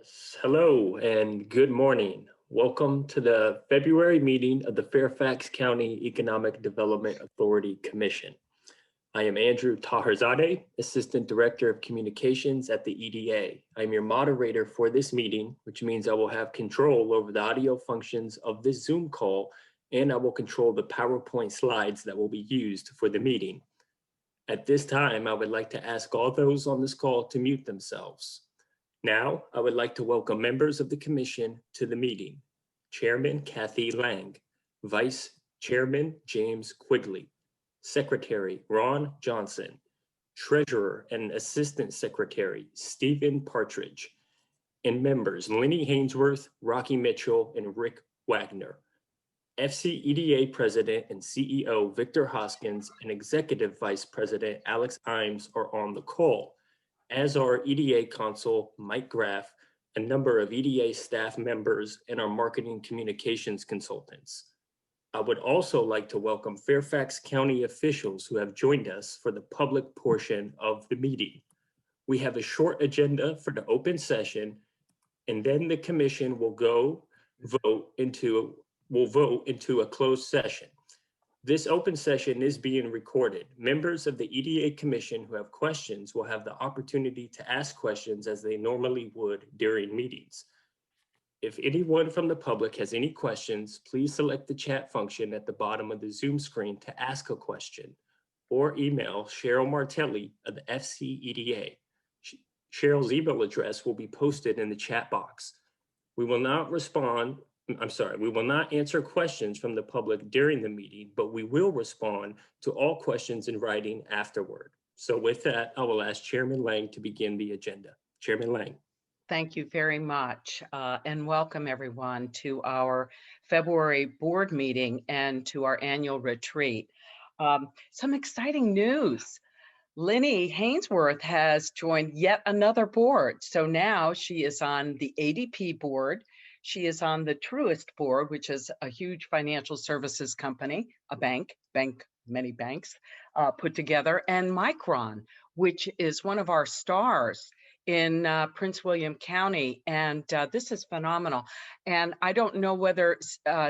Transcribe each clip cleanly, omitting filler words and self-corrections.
Yes, hello and good morning. Welcome to the February meeting of the Fairfax County Economic Development Authority Commission. I am Andrew Taherzadeh, Assistant Director of Communications at the EDA. I'm your moderator for this meeting, which means I will have control over the audio functions of this Zoom call, and I will control the PowerPoint slides that will be used for the meeting. At this time, I would like to ask all those on this call to mute themselves. Now, I would like to welcome members of the Commission to the meeting. Chairman Kathy Lang, Vice Chairman James Quigley, Secretary Ron Johnson, Treasurer and Assistant Secretary Stephen Partridge, and members Lenny Hainsworth, Rocky Mitchell, and Rick Wagner. FCEDA President and CEO Victor Hoskins and Executive Vice President Alex Imes are on the call, as are EDA Consul Mike Graff, a number of EDA staff members, and our marketing communications consultants. I would also like to welcome Fairfax County officials who have joined us for the public portion of the meeting. We have a short agenda for the open session, and then the commission will vote into a closed session. This open session is being recorded. Members of the EDA Commission who have questions will have the opportunity to ask questions as they normally would during meetings. If anyone from the public has any questions, please select the chat function at the bottom of the Zoom screen to ask a question, or email Cheryl Martelli of the FCEDA. Cheryl's email address will be posted in the chat box. We will not answer questions from the public during the meeting, but we will respond to all questions in writing afterward. So with that, I will ask Chairman Lang to begin the agenda. Chairman Lang. Thank you very much, and welcome everyone to our February board meeting and to our annual retreat. Some exciting news. Lenny Hainsworth has joined yet another board. So now she is on the ADP board. She is on the Truist board, which is a huge financial services company, a bank, many banks put together, and Micron, which is one of our stars in Prince William County. And this is phenomenal. And I don't know whether,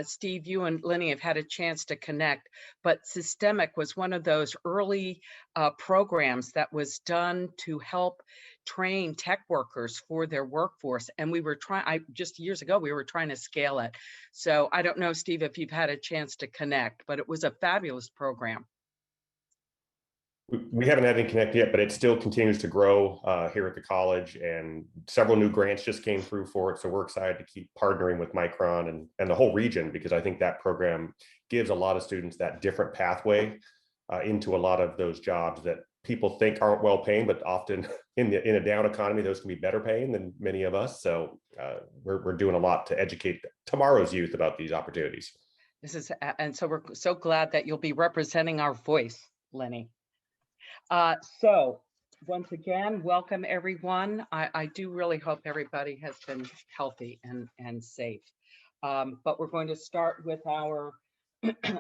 Steve, you and Lenny have had a chance to connect, but Systemic was one of those early programs that was done to help train tech workers for their workforce. And we were just years ago, we were trying to scale it. So I don't know, Steve, if you've had a chance to connect, but it was a fabulous program. We haven't had any connect yet, but it still continues to grow here at the college, and several new grants just came through for it. So we're excited to keep partnering with Micron and the whole region, because I think that program gives a lot of students that different pathway into a lot of those jobs that people think aren't well paying, but often in a down economy, those can be better paying than many of us. So we're doing a lot to educate tomorrow's youth about these opportunities. And so we're so glad that you'll be representing our voice, Lenny. So once again, welcome everyone. I do really hope everybody has been healthy and safe. But we're going to start with our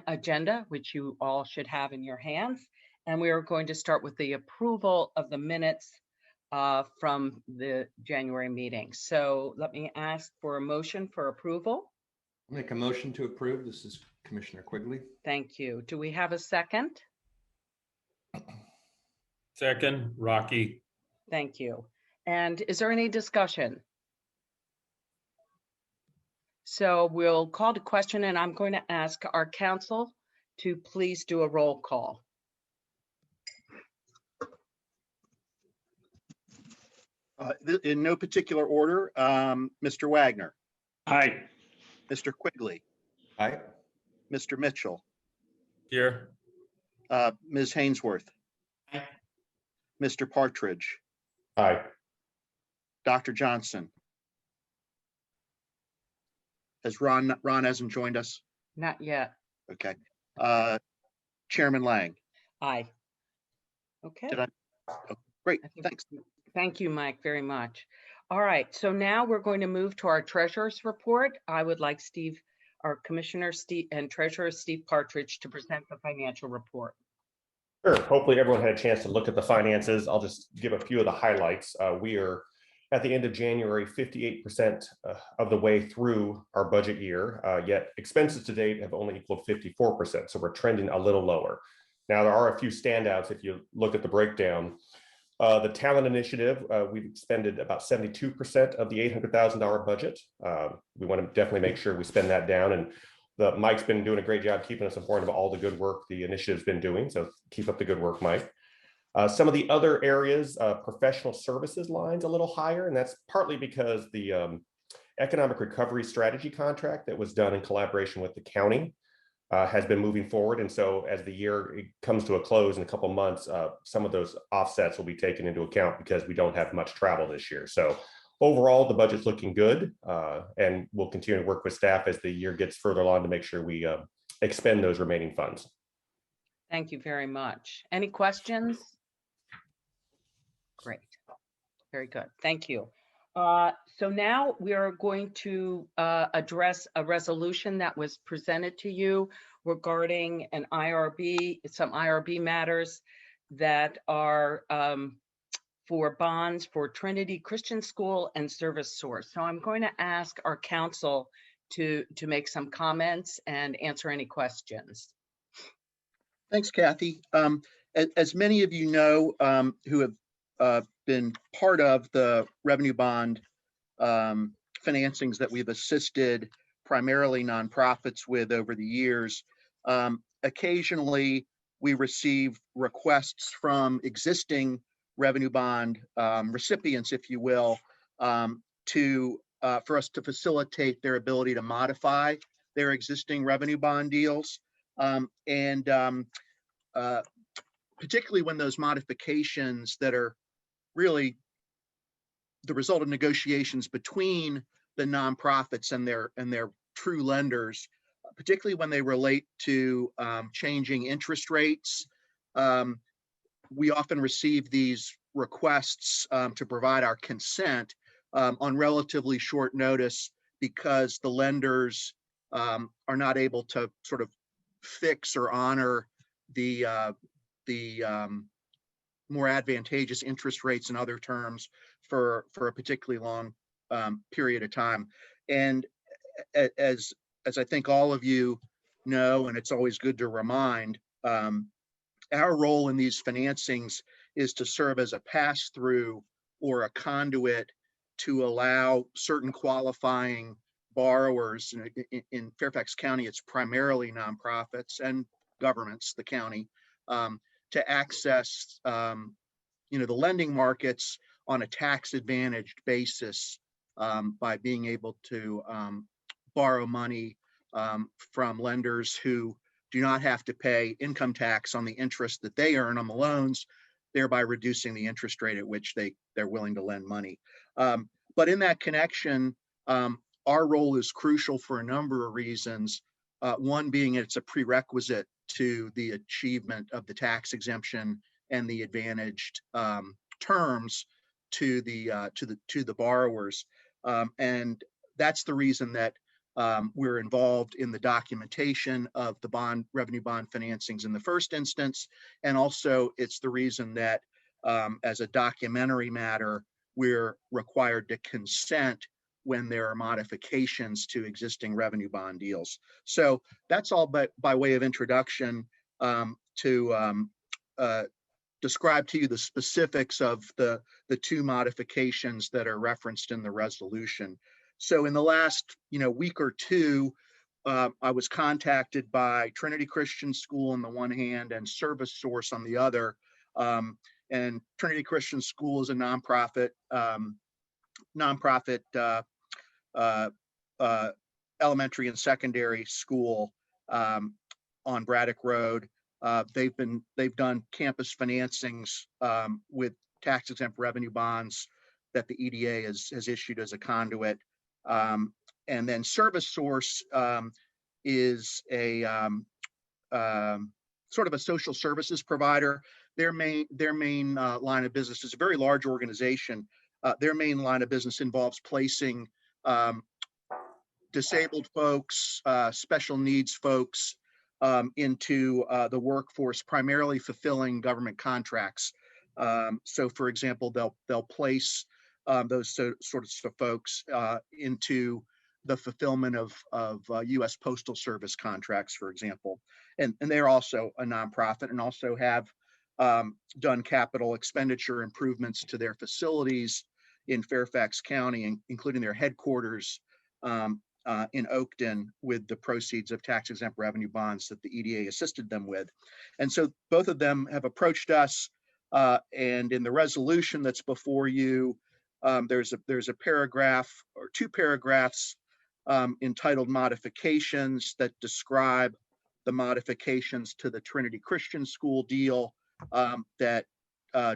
agenda, which you all should have in your hands. And we are going to start with the approval of the minutes from the January meeting. So let me ask for a motion for approval. I'll make a motion to approve. This is Commissioner Quigley. Thank you. Do we have a second? Second, Rocky. Thank you. And is there any discussion? So we'll call to question, and I'm going to ask our counsel to please do a roll call. In no particular order, Mr. Wagner. Aye. Mr. Quigley. Aye. Mr. Mitchell. Here. Ms. Hainsworth. Aye. Mr. Partridge. Aye. Dr. Johnson. Has Ron hasn't joined us? Not yet. Okay. Chairman Lang. Aye. Okay. Great. Thanks. Thank you, Mike, very much. All right. So now we're going to move to our treasurer's report. I would like our Commissioner Steve and Treasurer Steve Partridge to present the financial report. Sure. Hopefully everyone had a chance to look at the finances. I'll just give a few of the highlights. We are at the end of January, 58% of the way through our budget year, yet expenses to date have only equaled 54%. So we're trending a little lower. Now, there are a few standouts if you look at the breakdown. The talent initiative, we've expended about 72% of the $800,000 budget. We want to definitely make sure we spend that down. And Mike's been doing a great job keeping us informed of all the good work the initiative's been doing. So keep up the good work, Mike. Some of the other areas, professional services lines a little higher, and that's partly because the economic recovery strategy contract that was done in collaboration with the county has been moving forward. And so as the year comes to a close in a couple months, some of those offsets will be taken into account because we don't have much travel this year. So overall, the budget's looking good, and we'll continue to work with staff as the year gets further along to make sure we expend those remaining funds. Thank you very much. Any questions? Great. Very good. Thank you. So now we are going to address a resolution that was presented to you regarding an IRB, some IRB matters that are for bonds for Trinity Christian School and Service Source. So I'm going to ask our council to make some comments and answer any questions. Thanks, Kathy. As many of you know, who have been part of the revenue bond financings that we've assisted primarily nonprofits with over the years, occasionally we receive requests from existing revenue bond recipients, if you will, for us to facilitate their ability to modify their existing revenue bond deals. Particularly when those modifications that are really the result of negotiations between the nonprofits and their true lenders, particularly when they relate to changing interest rates. We often receive these requests to provide our consent on relatively short notice because the lenders are not able to sort of fix or honor the more advantageous interest rates and other terms for a particularly long period of time. And as I think all of you know, and it's always good to remind, our role in these financings is to serve as a pass-through or a conduit to allow certain qualifying borrowers. In Fairfax County, it's primarily nonprofits and governments, the county, to access the lending markets on a tax-advantaged basis by being able to borrow money from lenders who do not have to pay income tax on the interest that they earn on the loans, thereby reducing the interest rate at which they're willing to lend money. But in that connection, our role is crucial for a number of reasons. One being it's a prerequisite to the achievement of the tax exemption and the advantaged terms to the borrowers, and that's the reason that we're involved in the documentation of the revenue bond financings in the first instance, and also it's the reason that as a documentary matter we're required to consent when there are modifications to existing revenue bond deals. So that's all by way of introduction to describe to you the specifics of the two modifications that are referenced in the resolution. So in the last week or two, I was contacted by Trinity Christian School on the one hand and Service Source on the other. And Trinity Christian School is a nonprofit elementary and secondary school on Braddock Road. They've done campus financings with tax-exempt revenue bonds that the EDA has issued as a conduit. And then Service Source is a sort of a social services provider. Their main line of business is a very large organization. Their main line of business involves placing disabled folks, special needs folks into the workforce, primarily fulfilling government contracts. So, for example, they'll place those sorts of folks into the fulfillment of U.S. Postal Service contracts, for example. And they're also a nonprofit and also have done capital expenditure improvements to their facilities in Fairfax County, including their headquarters in Oakton, with the proceeds of tax-exempt revenue bonds that the EDA assisted them with. And so both of them have approached us, and in the resolution that's before you, there's a paragraph or two paragraphs entitled modifications that describe the modifications to the Trinity Christian School deal that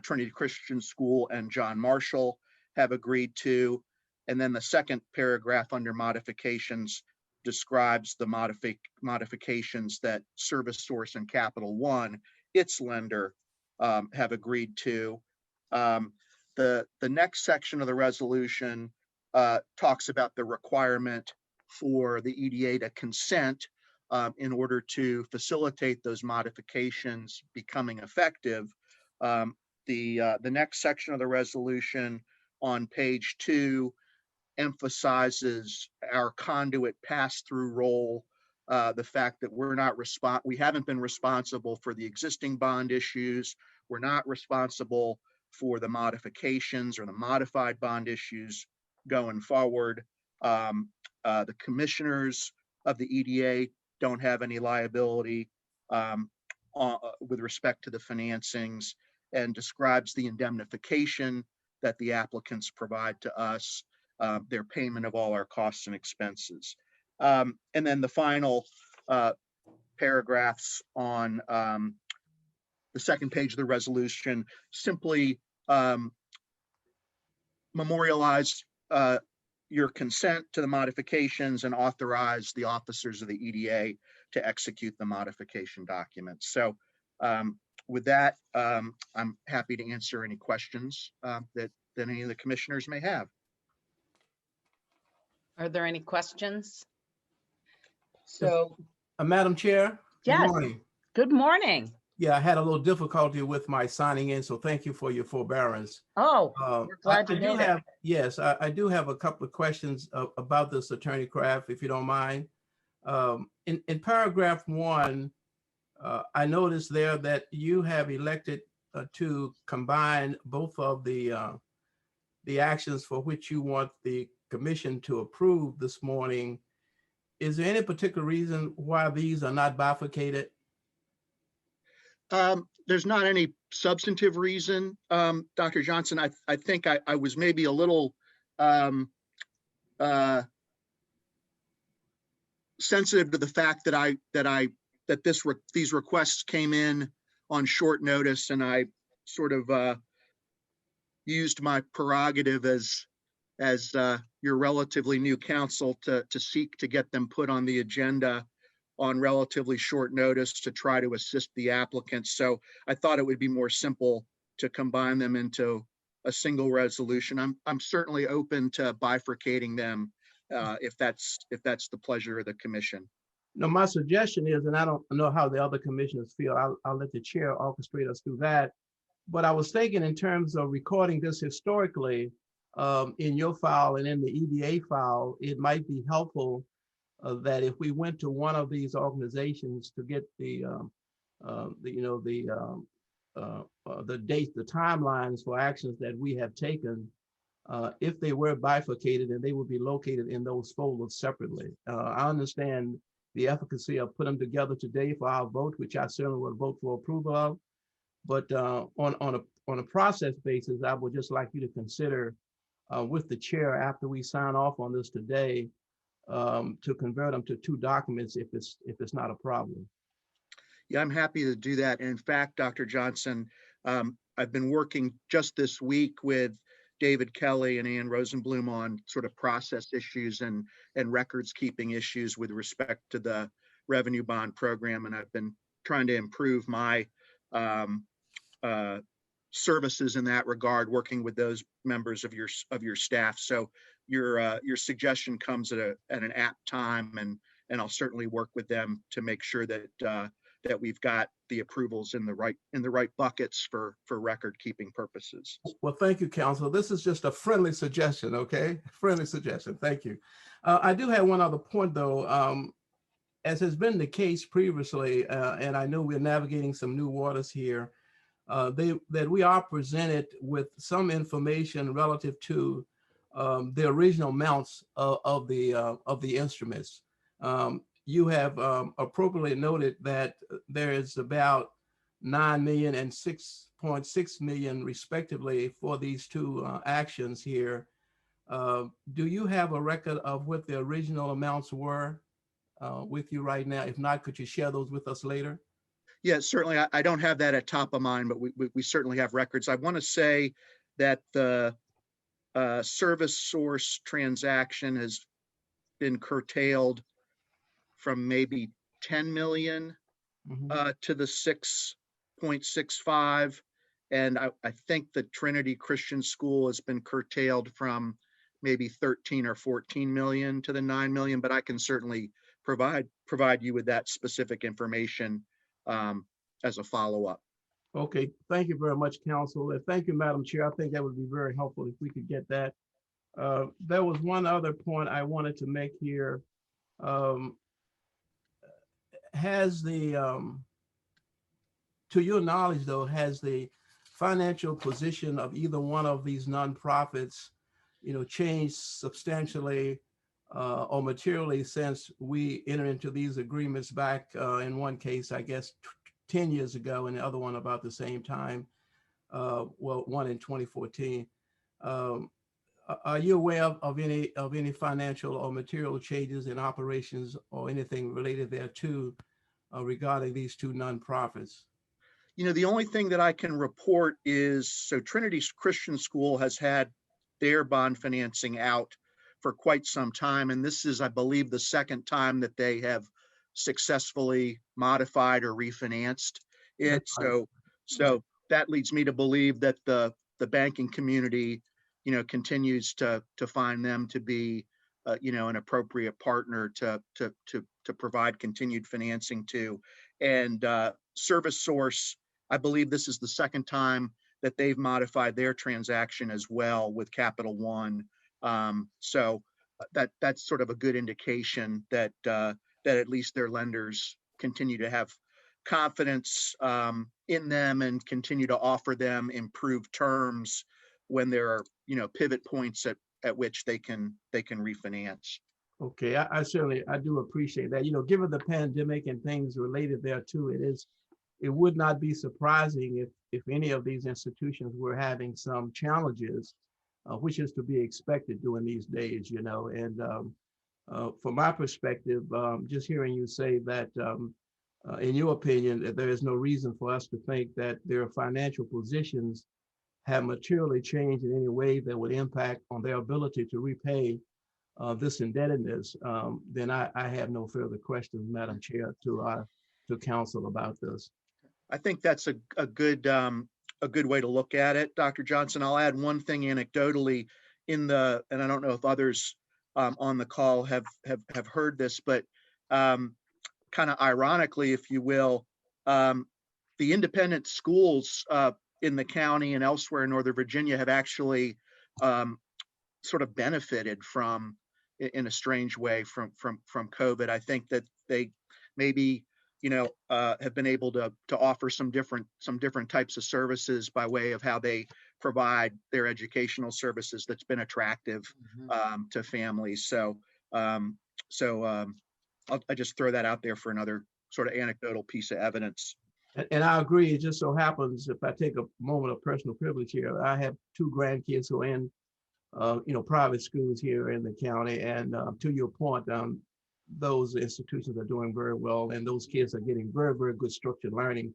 Trinity Christian School and John Marshall have agreed to. And then the second paragraph under modifications describes the modifications that ServiceSource and Capital One, its lender, have agreed to. The next section of the resolution talks about the requirement for the EDA to consent in order to facilitate those modifications becoming effective. The next section of the resolution on page 2 emphasizes our conduit pass-through role, the fact that we haven't been responsible for the existing bond issues. We're not responsible for the modifications or the modified bond issues going forward. The commissioners of the EDA don't have any liability with respect to the financings, and describes the indemnification that the applicants provide to us, their payment of all our costs and expenses. And then the final paragraphs on the second page of the resolution simply memorialize your consent to the modifications and authorize the officers of the EDA to execute the modification documents. So with that, I'm happy to answer any questions that any of the commissioners may have. Are there any questions? So, Madam Chair. Yes. Good morning. Good morning. Yeah, I had a little difficulty with my signing in, so thank you for your forbearance. Oh, we're glad you made it. Yes, I do have a couple of questions about this, Attorney Kraft, if you don't mind. In paragraph 1, I noticed there that you have elected to combine both of the actions for which you want the commission to approve this morning. Is there any particular reason why these are not bifurcated? There's not any substantive reason, Dr. Johnson. I think I was maybe a little sensitive to the fact that these requests came in on short notice, and I sort of used my prerogative as your relatively new counsel to seek to get them put on the agenda on relatively short notice to try to assist the applicants. So I thought it would be more simple to combine them into a single resolution. I'm certainly open to bifurcating them if that's the pleasure of the commission. No, my suggestion is, and I don't know how the other commissioners feel, I'll let the chair orchestrate us through that. But I was thinking in terms of recording this historically in your file and in the EDA file, it might be helpful that if we went to one of these organizations to get the dates, the timelines for actions that we have taken, if they were bifurcated, and they would be located in those folders separately. I understand the efficacy of putting them together today for our vote, which I certainly would vote for approval of. But on a process basis, I would just like you to consider with the chair after we sign off on this today, to convert them to 2 documents if it's not a problem. Yeah, I'm happy to do that. And in fact, Dr. Johnson, I've been working just this week with David Kelly and Ann Rosenblum on sort of process issues and records keeping issues with respect to the revenue bond program. And I've been trying to improve my services in that regard, working with those members of your staff. So your suggestion comes at an apt time, and I'll certainly work with them to make sure that that we've got the approvals in the right buckets for record keeping purposes. Well, thank you, Council. This is just a friendly suggestion, okay? Friendly suggestion. Thank you. I do have one other point, though. As has been the case previously, and I know we're navigating some new waters here, that we are presented with some information relative to the original amounts of the instruments. You have appropriately noted that there is about 9 million and 6.6 million respectively for these two actions here. Do you have a record of what the original amounts were with you right now? If not, could you share those with us later? Yeah, certainly. I don't have that at top of mind, but we certainly have records. I want to say that the service source transaction has been curtailed from maybe 10 million to the 6.65. And I think the Trinity Christian School has been curtailed from maybe 13 or 14 million to the 9 million, but I can certainly provide you with that specific information as a follow-up. Okay, thank you very much, Council. And thank you, Madam Chair. I think that would be very helpful if we could get that. There was one other point I wanted to make here. To your knowledge, though, has the financial position of either one of these nonprofits, changed substantially or materially since we entered into these agreements back in one case, I guess, 10 years ago, and the other one about the same time, well, one in 2014. Are you aware of any financial or material changes in operations or anything related thereto regarding these two nonprofits? The only thing that I can report is, so Trinity Christian School has had their bond financing out for quite some time. And this is, I believe, the second time that they have successfully modified or refinanced it. So that leads me to believe that the banking community, continues to find them to be, an appropriate partner to provide continued financing to. And Service Source, I believe this is the second time that they've modified their transaction as well with Capital One. So that's sort of a good indication that at least their lenders continue to have confidence in them and continue to offer them improved terms when there are pivot points at which they can refinance. Okay, I do appreciate that. Given the pandemic and things related thereto, it would not be surprising if any of these institutions were having some challenges, which is to be expected during these days, And from my perspective, just hearing you say that, in your opinion, that there is no reason for us to think that their financial positions have materially changed in any way that would impact on their ability to repay this indebtedness, then I have no further questions, Madam Chair, to Council about this. I think that's a good way to look at it, Dr. Johnson. I'll add one thing anecdotally and I don't know if others on the call have heard this, but kind of ironically, if you will, the independent schools in the county and elsewhere in Northern Virginia have actually sort of benefited from, in a strange way, from COVID. I think that they maybe have been able to offer some different types of services by way of how they provide their educational services that's been attractive to families. So I just throw that out there for another sort of anecdotal piece of evidence. And I agree. It just so happens, if I take a moment of personal privilege here, I have two grandkids who are in private schools here in the county, and to your point, those institutions are doing very well, and those kids are getting very, very good structured learning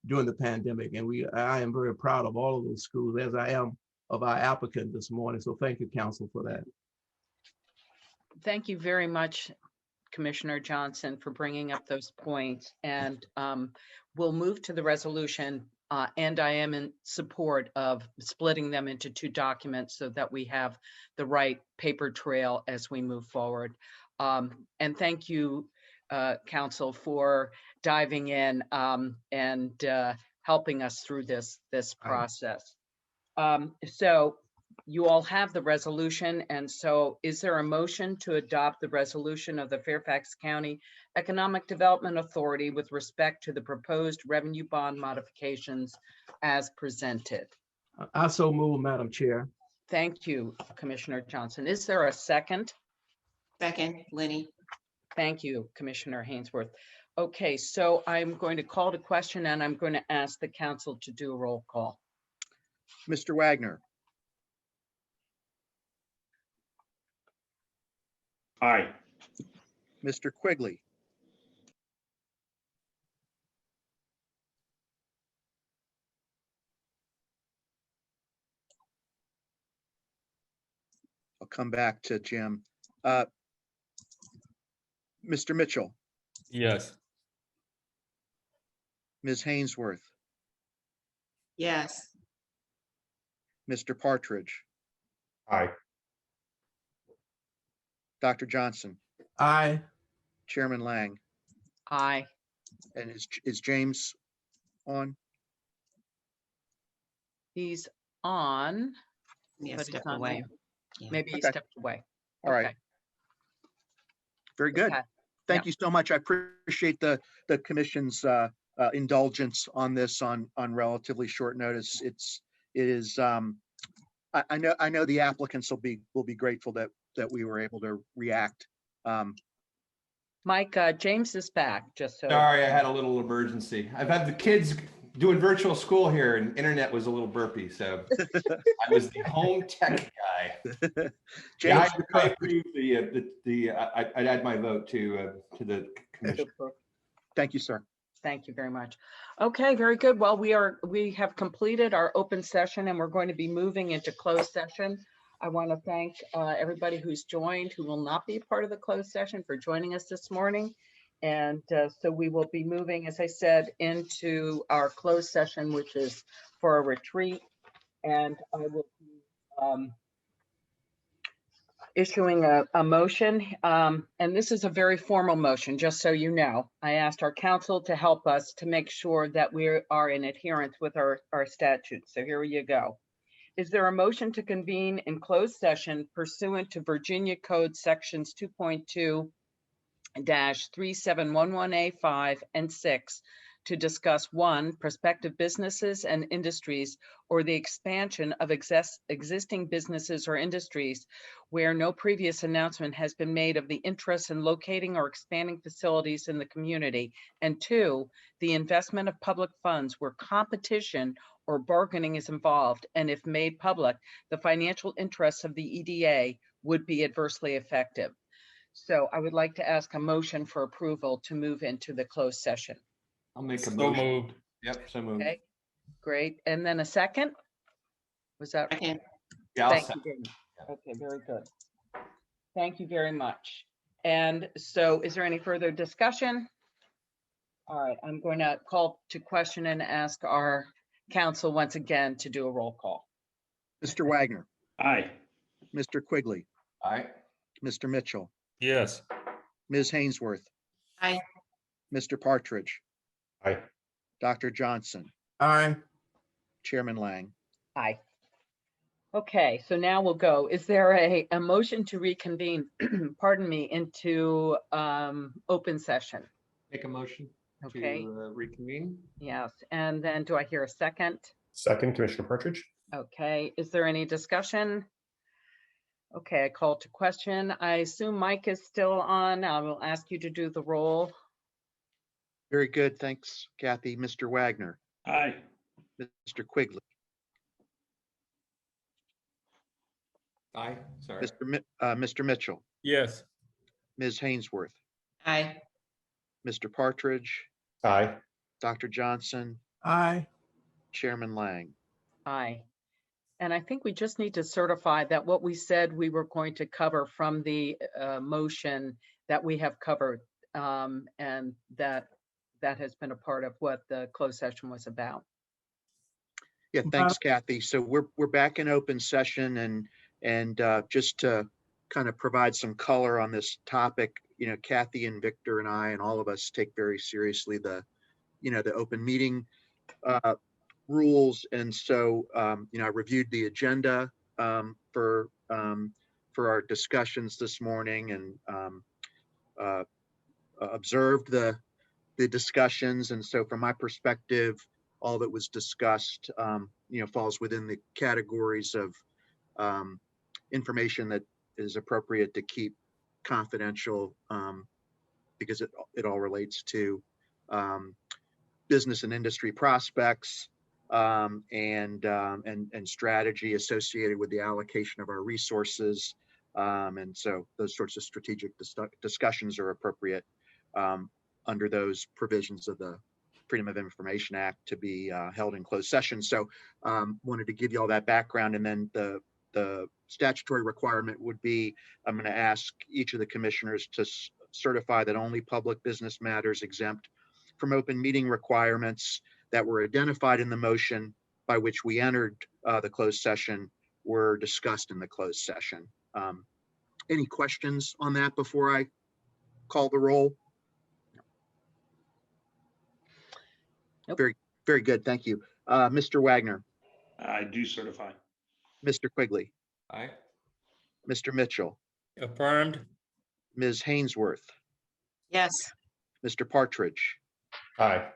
during the pandemic. And I am very proud of all of those schools, as I am of our applicant this morning. So thank you, Council, for that. Thank you very much, Commissioner Johnson, for bringing up those points. And we'll move to the resolution. And I am in support of splitting them into two documents so that we have the right paper trail as we move forward. And thank you, Council, for diving in and helping us through this process. So you all have the resolution, and so is there a motion to adopt the resolution of the Fairfax County Economic Development Authority with respect to the proposed revenue bond modifications as presented? I so move, Madam Chair. Thank you, Commissioner Johnson. Is there a second? Second, Lenny. Thank you, Commissioner Hainsworth. Okay, so I'm going to call to question, and I'm going to ask the council to do a roll call. Mr. Wagner, Aye. Mr. Quigley, I'll come back to Jim. Mr. Mitchell, Yes. Ms. Hainsworth, Yes. Mr. Partridge, Aye. Dr. Johnson, Aye. Chairman Lang, Aye. and is James on? He's on, Yeah, but he's step not away. there. Yeah. Maybe he Okay. stepped away. All right. Okay. Very good. Okay. Thank you so much. I appreciate the commission's indulgence on this on relatively short notice. It is I know the applicants will be grateful that we were able to react. Mike, James is back, just so. Sorry, I had a little emergency. I've had the kids doing virtual school here and internet was a little burpy, so I was the home tech guy. Yeah, James, I approve I'd add my vote to the commission. thank you, sir. Thank you very much. Okay, very good. Well, we have completed our open session and we're going to be moving into closed session. I want to thank everybody who's joined, who will not be part of the closed session, for joining us this morning. And so we will be moving, as I said, into our closed session, which is for a retreat. And I will be issuing a motion. And this is a very formal motion, just so you know. I asked our counsel to help us to make sure that we are in adherence with our statutes. So here you go. Is there a motion to convene in closed session pursuant to Virginia Code sections 2.2-3711A5 and 6 to discuss 1, prospective businesses and industries or the expansion of existing businesses or industries where no previous announcement has been made of the interest in locating or expanding facilities in the community, and 2, the investment of public funds where competition or bargaining is involved, and if made public, the financial interests of the EDA would be adversely affected. So I would like to ask a motion for approval to move into the closed session. I'll make a So motion. moved. Yep, so moved. Okay, great. And then a second? Was that? Second. Yeah, I'll Thank second. you very much. Okay, very good. Thank you very much. And so is there any further discussion? All right, I'm going to call to question and ask our counsel once again to do a roll call. Mr. Wagner, Aye. Mr. Quigley, All right. Mr. Mitchell, Yes. Ms. Hainsworth, Aye. Mr. Partridge, Aye. Dr. Johnson, Aye. Chairman Lang. Aye. Okay, so now we'll go. Is there a motion to reconvene, pardon me, into open session? Make a motion Okay. to reconvene. Yes, and then do I hear a second? Second, Commissioner Partridge. Okay, is there any discussion? Okay, I call to question. I assume Mike is still on. I will ask you to do the roll. Very good. Thanks, Kathy. Mr. Wagner, Aye. Mr. Quigley, Aye, sorry. Mr. Mitchell, Yes. Ms. Hainsworth, Aye. Mr. Partridge, Aye. Dr. Johnson, Aye. Chairman Lang. Aye. And I think we just need to certify that what we said we were going to cover from the motion that we have covered, and that has been a part of what the closed session was about. Yeah, thanks, Kathy. So we're back in open session, and just to kind of provide some color on this topic, Kathy and Victor and I and all of us take very seriously the open meeting rules. And so, I reviewed the agenda for our discussions this morning, and observed the discussions. And so from my perspective, all that was discussed, falls within the categories of information that is appropriate to keep confidential, because it all relates to business and industry prospects, and strategy associated with the allocation of our resources. And so those sorts of strategic discussions are appropriate under those provisions of the Freedom of Information Act to be held in closed session. So wanted to give you all that background. And then the statutory requirement would be, I'm going to ask each of the commissioners to certify that only public business matters exempt from open meeting requirements that were identified in the motion by which we entered the closed session were discussed in the closed session. Any questions on that before I call the roll? Nope. Very good. Thank you. Mr. Wagner, I do certify. Mr. Quigley, Aye. Mr. Mitchell, Affirmed. Ms. Hainsworth, Yes. Mr. Partridge, Aye.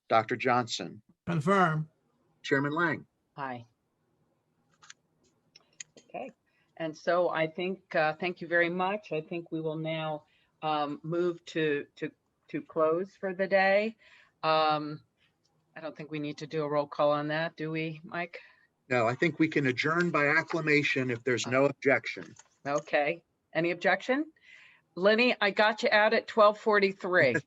Dr. Johnson, Confirm. Chairman Lang. Aye. Okay, and so I think, thank you very much. I think we will now move to close for the day. I don't think we need to do a roll call on that, do we, Mike? No, I think we can adjourn by acclamation if there's no objection. Okay, any objection? Lenny, I got you out at 12:43.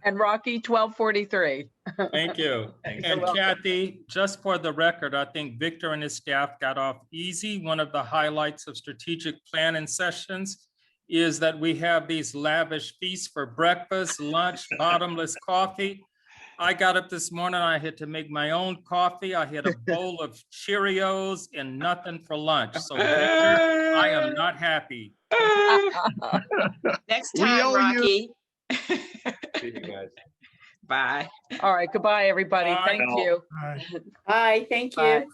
And Rocky, 12:43. Thank you. And welcome. Kathy, just for the record, I think Victor and his staff got off easy. One of the highlights of strategic planning sessions is that we have these lavish feasts for breakfast, lunch, bottomless coffee. I got up this morning, I had to make my own coffee. I had a bowl of Cheerios and nothing for lunch. So Victor, I am not happy. Next We time, owe you. Rocky. See you guys. Bye. All right, goodbye, everybody. Bye. Thank you. All right. Bye. Thank you. Bye.